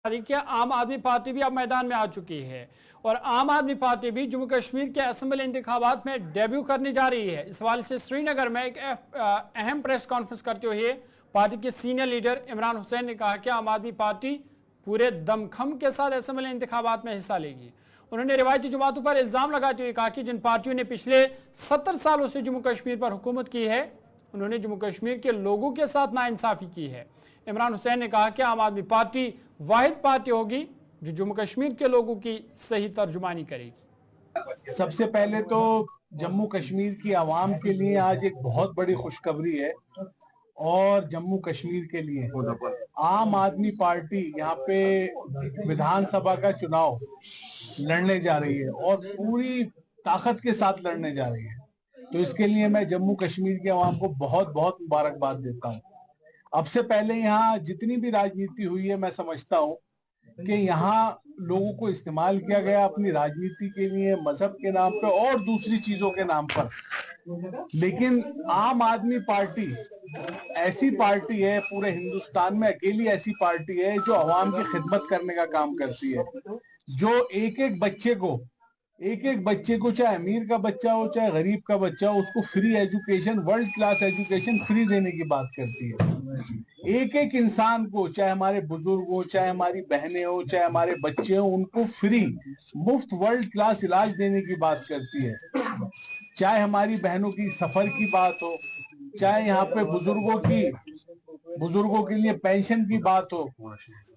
कि आम आदमी पार्टी भी अब मैदान में आ चुकी है और आम आदमी पार्टी भी जम्मू कश्मीर के असेंबली इंतखाबात में डेब्यू करने जा रही है। इस हवाले से श्रीनगर में एक अहम प्रेस कॉन्फ्रेंस करते हुए पार्टी के सीनियर लीडर इमरान हुसैन ने कहा कि आम आदमी पार्टी पूरे दमखम के साथ असेंबली इंतखाबात में हिस्सा लेगी। उन्होंने रिवायती जमातों पर इल्ज़ाम लगाते हुए कहा कि जिन पार्टियों ने पिछले 70 सालों से जम्मू कश्मीर पर हुकूमत की है, उन्होंने जम्मू कश्मीर के लोगों के साथ नाइंसाफ़ी की है। इमरान हुसैन ने कहा कि आम आदमी पार्टी वाहिद पार्टी होगी जो जम्मू कश्मीर के लोगों की सही तर्जुमानी करेगी। सबसे पहले तो जम्मू कश्मीर की आवाम के लिए आज एक बहुत बड़ी खुशखबरी है और जम्मू कश्मीर के लिए आम आदमी पार्टी यहाँ पे विधानसभा का चुनाव लड़ने जा रही है और पूरी ताकत के साथ लड़ने जा रही है। तो इसके लिए मैं जम्मू कश्मीर की आवाम को बहुत बहुत मुबारकबाद देता हूँ। अब से पहले यहाँ जितनी भी राजनीति हुई है, मैं समझता हूँ कि यहाँ लोगों को इस्तेमाल किया गया अपनी राजनीति के लिए, मजहब के नाम पर और दूसरी चीजों के नाम पर। लेकिन आम आदमी पार्टी ऐसी पार्टी है, पूरे हिंदुस्तान में अकेली ऐसी पार्टी है जो आवाम की खिदमत करने का काम करती है, जो एक एक बच्चे को चाहे अमीर का बच्चा हो चाहे गरीब का बच्चा हो, उसको free education, world class education free देने की बात करती है। एक एक इंसान को, चाहे हमारे बुजुर्ग हो, चाहे हमारी बहनें हो, चाहे हमारे बच्चे हो, उनको फ्री मुफ्त वर्ल्ड क्लास इलाज देने की बात करती है। चाहे हमारी बहनों की सफर की बात हो, चाहे यहाँ पे बुजुर्गों के लिए पेंशन की बात हो,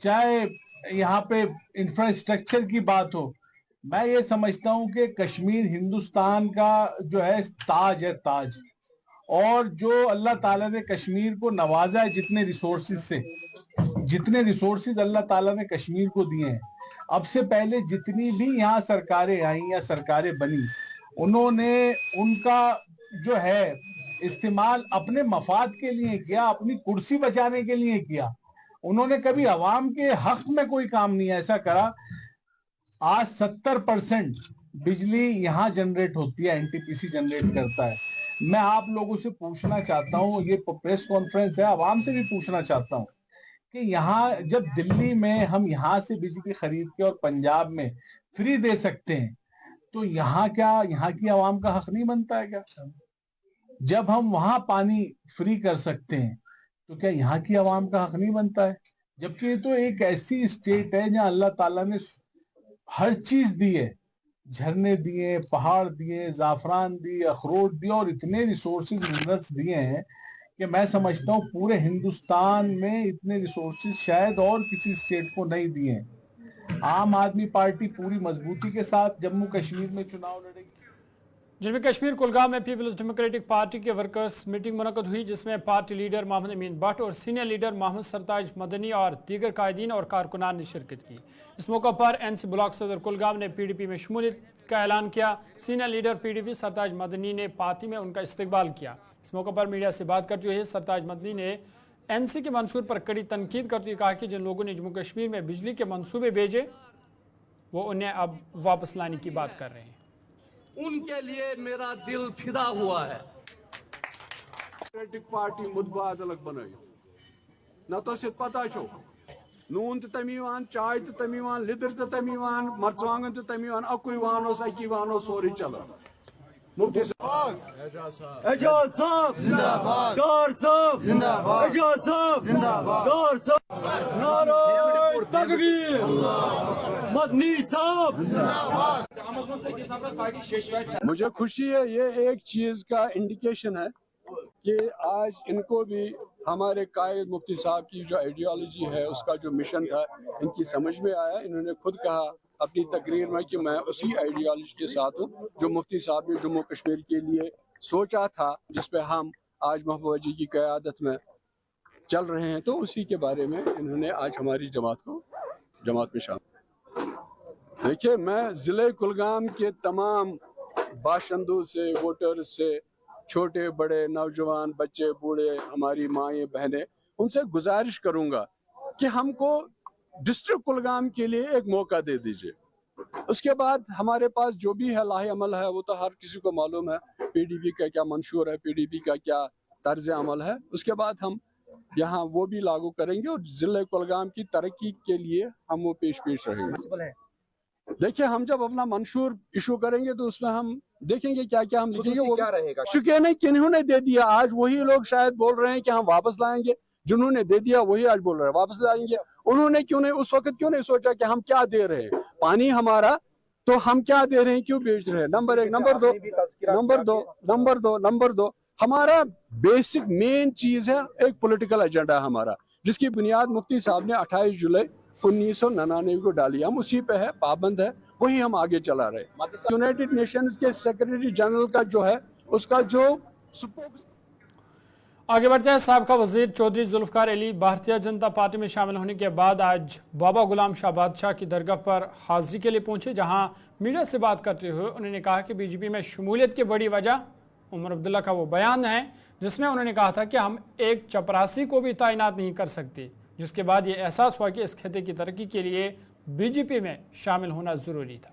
चाहे यहाँ पे इंफ्रास्ट्रक्चर की बात हो। मैं ये समझता हूँ कि कश्मीर हिंदुस्तान का जो है ताज है, ताज। और जो अल्लाह ताला ने कश्मीर को नवाजा है जितने रिसोर्सेज अल्लाह ताला ने कश्मीर को दिए हैं, अब से पहले जितनी भी यहाँ सरकारें आई या सरकारें बनी, उन्होंने उनका जो है इस्तेमाल अपने मफाद के लिए किया, अपनी कुर्सी बचाने के लिए किया। उन्होंने कभी आवाम के हक में कोई काम नहीं ऐसा करा। आज 70% बिजली यहाँ जनरेट होती है, एनटीपीसी जनरेट करता है। मैं आप लोगों से पूछना चाहता हूँ, ये प्रेस कॉन्फ्रेंस है, आवाम से भी पूछना चाहता हूँ कि यहाँ जब दिल्ली में हम यहाँ से बिजली खरीद के और पंजाब में फ्री दे सकते हैं, तो यहाँ की आवाम का हक नहीं बनता है क्या? जब हम वहां पानी फ्री कर सकते हैं, तो क्या यहाँ की आवाम का हक नहीं बनता है? जबकि ये तो एक ऐसी स्टेट है जहाँ अल्लाह ताला ने हर चीज दी है, झरने दिए, पहाड़ दिए, जाफरान दी, अखरोट दिए और इतने रिसोर्सेज मिनरल्स दिए हैं कि मैं समझता हूँ पूरे हिंदुस्तान में इतने रिसोर्सेज शायद और किसी स्टेट को नहीं दिए हैं। आम आदमी पार्टी पूरी मजबूती के साथ जम्मू कश्मीर में चुनाव लड़ेगी। जम्मू कश्मीर कुलगाम में पीपल्स डेमोक्रेटिक पार्टी के वर्कर्स मीटिंग मुनक्कद हुई, जिसमें पार्टी लीडर मोहम्मद अमीन भट्ट और सीनियर लीडर मोहम्मद सरताज मदनी और दीगर कायदीन और कारकुनान ने शिरकत की। इस मौके पर एनसी ब्लॉक सदर कुलगाम ने पीडीपी में शमूलियत का ऐलान किया। सीनियर लीडर पीडीपी सरताज मदनी ने पार्टी में उनका इस्तकबाल किया। इस मौके पर मीडिया से बात करते हुए सरताज मदनी ने एनसी के मंशूर पर कड़ी तनकीद करते हुए कहा कि जिन लोगों ने जम्मू कश्मीर में बिजली के मंसूबे भेजे, वो उन्हें अब वापस लाने की बात कर रहे हैं। उनके लिए मेरा दिल फिदा हुआ है। डेमोक्रेटिक पार्टी मुतबाद अलग बनाई न तो सिर्फ पता छो नून तो तमीवान, चाय तो तमीवान, लिदर तो तमीवान, मरचांगन तो तमीवान, अकुई वानो सकी वानो सोरी चलो। मुफ्ती साहब, एजाज साहब जिंदाबाद, डॉर साहब जिंदाबाद, एजाज साहब जिंदाबाद, डॉर साहब, नारे तकबीर, मदनी साहब जिंदाबाद। मुझे खुशी है, ये एक चीज का इंडिकेशन है कि आज इनको भी हमारे कायद मुफ्ती साहब की जो आइडियोलॉजी है, उसका जो मिशन था, इनकी समझ में आया। इन्होंने खुद कहा अपनी तकरीर में कि मैं उसी आइडियोलॉजी के साथ हूँ जो मुफ्ती साहब ने जम्मू कश्मीर के लिए सोचा था, जिस पे हम आज महबूबा जी की क़यादत में चल रहे हैं। तो उसी के बारे में इन्होंने आज हमारी जमात में शामिल। देखिए, मैं ज़िले कुलगाम के तमाम बाशिंदों से, वोटर से, छोटे बड़े, नौजवान, बच्चे, बूढ़े, हमारी माएँ बहनें, उनसे गुजारिश करूंगा कि हमको डिस्ट्रिक्ट कुलगाम के लिए एक मौका दे दीजिए। उसके बाद हमारे पास जो भी है लाहे अमल है, वो तो हर किसी को मालूम है, पीडीपी का क्या मंशूर है, पीडीपी का क्या तर्ज अमल है। उसके बाद हम यहाँ वो भी लागू करेंगे और जिले कुलगाम की तरक्की के लिए हम वो पेश रहेंगे। देखिए, हम जब अपना मंशूर इशू करेंगे तो उसमें हम देखेंगे क्या क्या हम लिखेंगे, वो क्या रहेगा? चुके नहीं, किन्होंने दे दिया, आज वही लोग शायद बोल रहे हैं कि हम वापस लाएंगे, जिन्होंने दे दिया वही आज बोल रहे हैं वापस लाएंगे। उन्होंने क्यों नहीं उस वक्त क्यों नहीं सोचा कि हम क्या दे रहे हैं, पानी हमारा तो हम क्या दे रहे हैं, क्यों बेच रहे हैं? नंबर एक। नंबर दो हमारा बेसिक मेन चीज है एक पॉलिटिकल एजेंडा हमारा, जिसकी बुनियाद मुफ्ती साहब ने 28 जुलाई 1999 को डाली। हम उसी पे है, पाबंद है, वही हम आगे चला रहे। यूनाइटेड नेशंस के सेक्रेटरी जनरल का जो है उसका जो आगे बढ़ते हैं। साबका वजीर चौधरी जुल्फकार अली भारतीय जनता पार्टी में शामिल होने के बाद आज बाबा गुलाम शाह बादशाह की दरगाह पर हाजिरी के लिए पहुंचे, जहां मीडिया से बात करते हुए उन्होंने कहा कि बीजेपी में शमूलियत की बड़ी वजह उमर अब्दुल्ला का वो बयान है जिसमें उन्होंने कहा था कि हम एक चपरासी को भी तैनात नहीं कर सकते, जिसके बाद ये एहसास हुआ कि इस खिते की तरक्की के लिए बीजेपी में शामिल होना ज़रूरी था।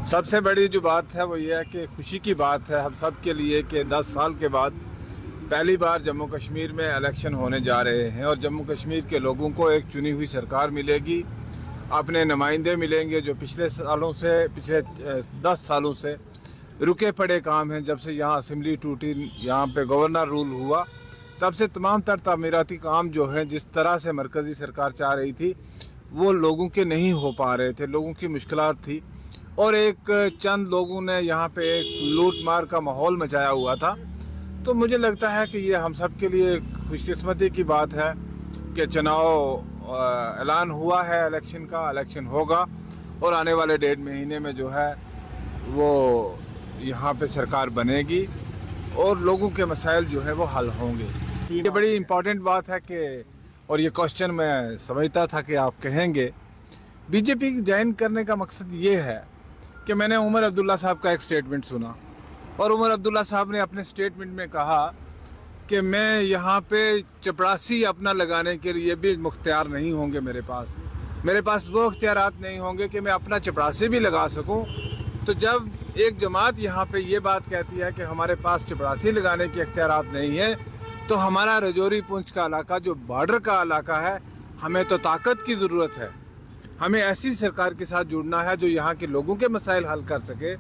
सबसे बड़ी जो बात है वो ये है कि खुशी की बात है हम सब के लिए कि 10 साल के बाद पहली बार जम्मू कश्मीर में इलेक्शन होने जा रहे हैं और जम्मू कश्मीर के लोगों को एक चुनी हुई सरकार मिलेगी, अपने नुमाइंदे मिलेंगे जो पिछले 10 सालों से रुके पड़े काम हैं। जब से यहाँ असेंबली टूटी, यहाँ पे गवर्नर रूल हुआ, तब से तमाम तर तामीराती काम जो हैं जिस तरह से मरकज़ी सरकार चाह रही थी वो लोगों के नहीं हो पा रहे थे, लोगों की मुश्किलात थी और एक चंद लोगों ने यहाँ पे एक लूट मार का माहौल मचाया हुआ था। तो मुझे लगता है कि ये हम सब के लिए खुशकिस्मती की बात है कि चुनाव ऐलान हुआ है, इलेक्शन होगा और आने वाले 1.5 महीने में जो है वो यहाँ पे सरकार बनेगी और लोगों के मसाइल जो है वो हल होंगे। ये बड़ी इम्पोर्टेंट बात है कि, और ये क्वेश्चन मैं समझता था कि आप कहेंगे, बीजेपी ज्वाइन करने का मकसद ये है कि मैंने उमर अब्दुल्ला साहब का एक स्टेटमेंट सुना और उमर अब्दुल्ला साहब ने अपने स्टेटमेंट में कहा कि मैं यहाँ पे चपरासी अपना लगाने के लिए भी मुख्तियार नहीं होंगे, मेरे पास वो इख्तियारात नहीं होंगे कि मैं अपना चपरासी भी लगा सकूँ। तो जब एक जमात यहाँ पे ये बात कहती है कि हमारे पास चपरासी लगाने के इख्तियारात नहीं है, तो हमारा रजौरी पुंछ का इलाका जो बॉर्डर का इलाका है, हमें तो ताकत की ज़रूरत है। हमें ऐसी सरकार के साथ जुड़ना है जो यहाँ के लोगों के मसाइल हल कर सके,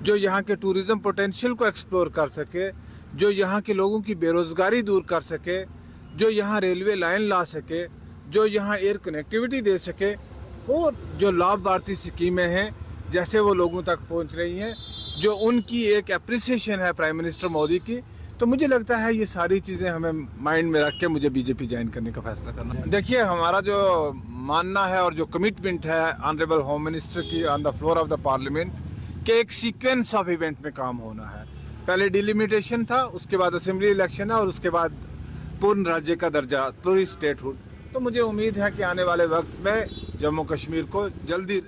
जो यहाँ के टूरिज़म पोटेंशियल को एक्सप्लोर कर सके, जो यहाँ के लोगों की बेरोज़गारी दूर कर सके, जो यहाँ रेलवे लाइन ला सके, जो यहाँ एयर कनेक्टिविटी दे सके और जो लाभार्थी स्कीमें हैं जैसे वो लोगों तक पहुँच रही हैं, जो उनकी एक अप्रिसिएशन है प्राइम मिनिस्टर मोदी की। तो मुझे लगता है ये सारी चीज़ें हमें माइंड में रख के मुझे बीजेपी ज्वाइन करने का फैसला करना है। देखिए, हमारा जो मानना है और जो कमिटमेंट है ऑनरेबल होम मिनिस्टर की on the floor of the parliament कि एक सीक्वेंस ऑफ इवेंट में काम होना है। पहले डिलिमिटेशन था, उसके बाद असेंबली इलेक्शन है और उसके बाद पूर्ण राज्य का दर्जा, पूरी स्टेटहुड। तो मुझे उम्मीद है कि आने वाले वक्त में जम्मू कश्मीर को जल्दी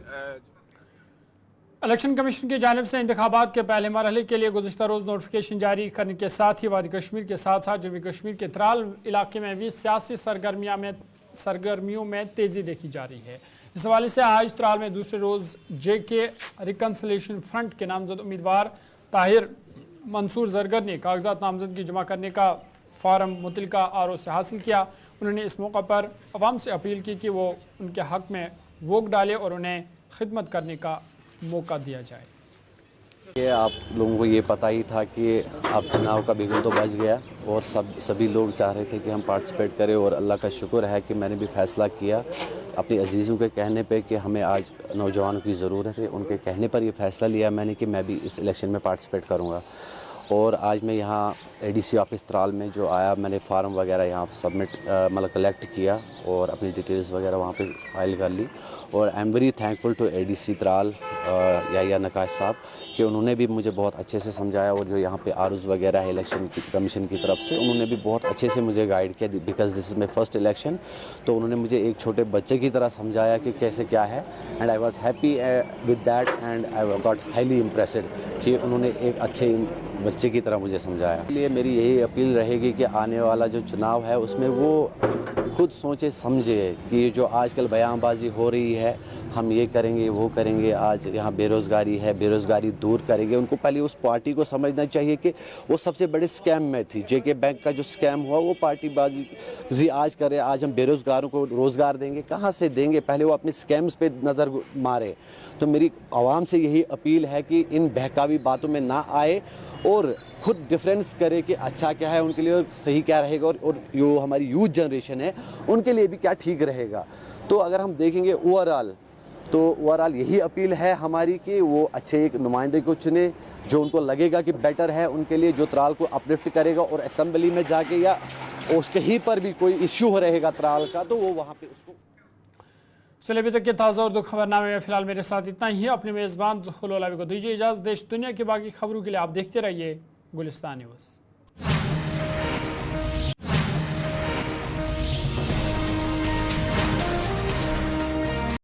इलेक्शन कमीशन की जानिब से इंतखाबात के पहले मरहले के लिए गुज़िश्ता रोज़ नोटिफिकेशन जारी करने के साथ ही वादी कश्मीर के साथ साथ जम्मू कश्मीर के त्राल इलाके में भी सियासी सरगर्मियों में तेज़ी देखी जा रही है। इस हवाले से आज त्राल में दूसरे रोज़ JK रिकन्सिलेशन फ्रंट के नामजद उम्मीदवार ताहिर मंसूर जरगर ने कागजात नामजदगी जमा करने का फार्म मुतलका RO से हासिल किया। उन्होंने इस मौका पर अवाम से अपील की कि वो उनके हक़ में वोट डालें और उन्हें खिदमत करने का मौका दिया जाए। ये आप लोगों को ये पता ही था कि अब चुनाव का बिगुल तो बच गया और सभी लोग चाह रहे थे कि हम पार्टिसिपेट करें और अल्लाह का शुक्र है कि मैंने भी फ़ैसला किया अपने अजीज़ों के कहने पे कि हमें आज नौजवानों की ज़रूरत है। उनके कहने पर ये फ़ैसला लिया मैंने कि मैं भी इस इलेक्शन में पार्टिसिपेट करूँगा। और आज मैं यहाँ ADC ऑफिस त्राल में जो आया, मैंने फार्म वगैरह यहाँ सबमिट मतलब कलेक्ट किया और अपनी डिटेल्स वगैरह वहाँ पे फाइल कर ली। और I am very thankful to ADC Tral या नकाश साहब कि उन्होंने भी मुझे बहुत अच्छे से समझाया और जो यहाँ पे ROs वगैरह है इलेक्शन कमीशन की तरफ से, उन्होंने भी बहुत अच्छे से मुझे गाइड किया because this is my first election. तो उन्होंने मुझे एक छोटे बच्चे की तरह समझाया कि कैसे क्या है and I was happy with that and I got highly impressed कि उन्होंने एक अच्छे बच्चे की तरह मुझे समझाया। इसलिए मेरी यही अपील रहेगी कि आने वाला जो चुनाव है उसमें वो खुद सोचे समझे कि जो आजकल बयानबाजी हो रही है ہم یہ کریں گے وہ کریں گے. آج یہاں بے روزگاری ہے, بے روزگاری دور کریں گے. ان کو پہلے اس پارٹی کو سمجھنا چاہیے کہ وہ سب سے بڑے سکیم میں تھی. جے کے بینک کا جو سکیم ہوا وہ پارٹی بازی آج کرے. آج ہم بے روزگاروں کو روزگار دیں گے, کہاں سے دیں گے؟ پہلے وہ اپنے سکیمز پہ نظر مارے. تو میری عوام سے یہی اپیل ہے کہ ان بہکاوی باتوں میں نہ آئے اور خود ڈیفرنس کرے کہ اچھا کیا ہے ان کے لیے, صحیح کیا رہے گا, اور جو ہماری یوتھ جنریشن ہے ان کے لیے بھی کیا ٹھیک رہے گا. تو اگر ہم دیکھیں گے اوور آل یہی اپیل ہے ہماری کہ وہ اچھے ایک نمائندے کو چنے جو ان کو لگے گا کہ بیٹر ہے ان کے لیے, جو ترال کو اپلفٹ کرے گا. اور اسمبلی میں جا کے یا اس کہیں پر بھی کوئی ایشو رہے گا ترال کا تو وہ وہاں پہ اس کو. چلیے ابھی تک کے تازہ اردو خبر نامے میں فی الحال میرے ساتھ اتنا ہی. اپنے میزبان ظہور العلوی کو دیجیے اجازت. دیش دنیا کی باقی خبروں کے لیے آپ دیکھتے رہیے گلستان نیوز.